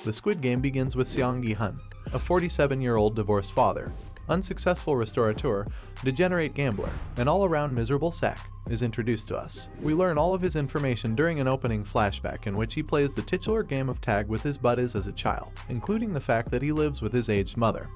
The Squid Game begins with Seong Gi-hun, a 47-year-old divorced father, unsuccessful restaurateur, degenerate gambler, and all-around miserable sack, is introduced to us. We learn all of his information during an opening flashback in which he plays the titular game of tag with his buddies as a child, including the fact that he lives with his aged mother,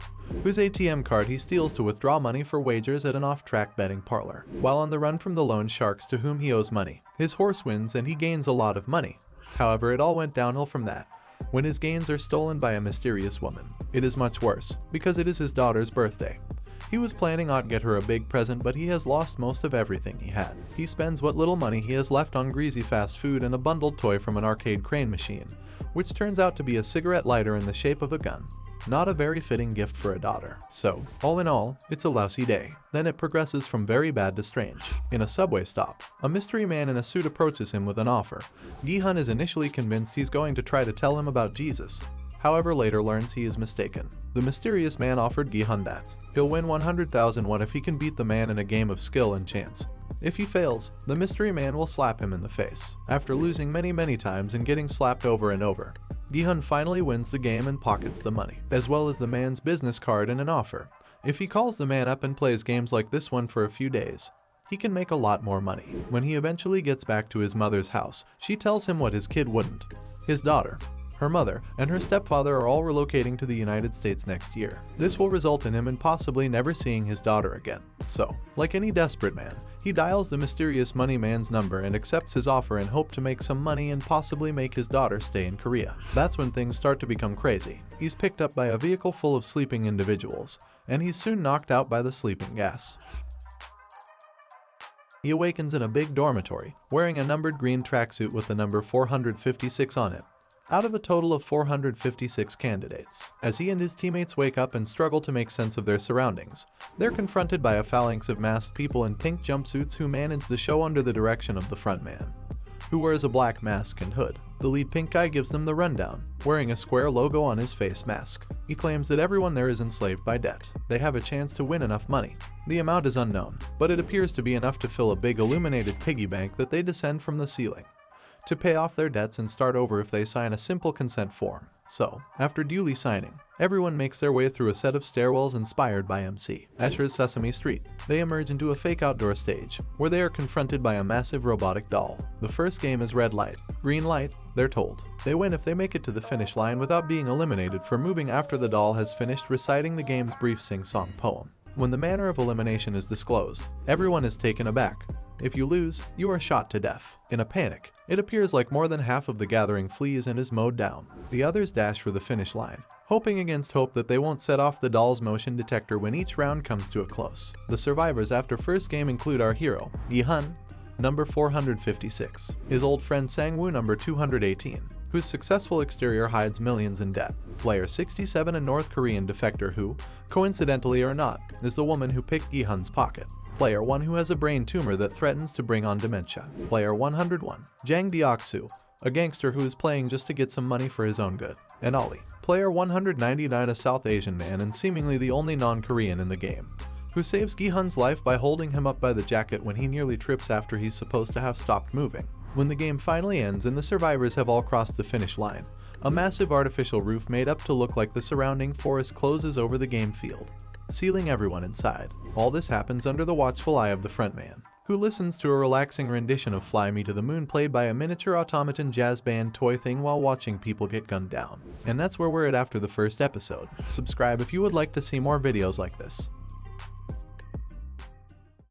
whose ATM card he steals to withdraw money for wagers at an off-track betting parlor. While on the run from the loan sharks to whom he owes money, his horse wins and he gains a lot of money. However, it all went downhill from that, when his gains are stolen by a mysterious woman. It is much worse, because it is his daughter's birthday. He was planning on get her a big present, but he has lost most of everything he had. He spends what little money he has left on greasy fast food and a bundled toy from an arcade crane machine, which turns out to be a cigarette lighter in the shape of a gun. Not a very fitting gift for a daughter. So, all in all, it's a lousy day. Then it progresses from very bad to strange. In a subway stop, a mystery man in a suit approaches him with an offer. Gi-hun is initially convinced he's going to try to tell him about Jesus. However, later learns he is mistaken. The mysterious man offered Gi-hun that he'll win 100,000 won if he can beat the man in a game of skill and chance. If he fails, the mystery man will slap him in the face. After losing many times and getting slapped over and over, Gi-hun finally wins the game and pockets the money, as well as the man's business card and an offer. If he calls the man up and plays games like this one for a few days, he can make a lot more money. When he eventually gets back to his mother's house, she tells him what his kid wouldn't. His daughter, her mother, and her stepfather are all relocating to the United States next year. This will result in him possibly never seeing his daughter again. So, like any desperate man, he dials the mysterious money man's number and accepts his offer in hope to make some money and possibly make his daughter stay in Korea. That's when things start to become crazy. He's picked up by a vehicle full of sleeping individuals, and he's soon knocked out by the sleeping gas. He awakens in a big dormitory, wearing a numbered green tracksuit with the number 456 on it, out of a total of 456 candidates. As he and his teammates wake up and struggle to make sense of their surroundings, they're confronted by a phalanx of masked people in pink jumpsuits who manage the show under the direction of the frontman, who wears a black mask and hood. The lead pink guy gives them the rundown, wearing a square logo on his face mask. He claims that everyone there is enslaved by debt. They have a chance to win enough money. The amount is unknown, but it appears to be enough to fill a big illuminated piggy bank that they descend from the ceiling to pay off their debts and start over if they sign a simple consent form. So, after duly signing, everyone makes their way through a set of stairwells inspired by MC Escher's Sesame Street. They emerge into a fake outdoor stage, where they are confronted by a massive robotic doll. The first game is red light, green light, they're told. They win if they make it to the finish line without being eliminated for moving after the doll has finished reciting the game's brief sing-song poem. When the manner of elimination is disclosed, everyone is taken aback. If you lose, you are shot to death. In a panic, it appears like more than half of the gathering flees and is mowed down. The others dash for the finish line, hoping against hope that they won't set off the doll's motion detector when each round comes to a close. The survivors after first game include our hero, Gi-hun, number 456, his old friend Sang-woo, number 218, whose successful exterior hides millions in debt, player 67, a North Korean defector who, coincidentally or not, is the woman who picked Gi-hun's pocket, player 1 who has a brain tumor that threatens to bring on dementia, player 101, Jang Deok-soo, a gangster who is playing just to get some money for his own good, and Ollie, player 199, a South Asian man and seemingly the only non-Korean in the game, who saves Gi-hun's life by holding him up by the jacket when he nearly trips after he's supposed to have stopped moving. When the game finally ends and the survivors have all crossed the finish line, a massive artificial roof made up to look like the surrounding forest closes over the game field, sealing everyone inside. All this happens under the watchful eye of the frontman, who listens to a relaxing rendition of Fly Me to the Moon played by a miniature automaton jazz band toy thing while watching people get gunned down. And that's where we're at after the first episode. Subscribe if you would like to see more videos like this.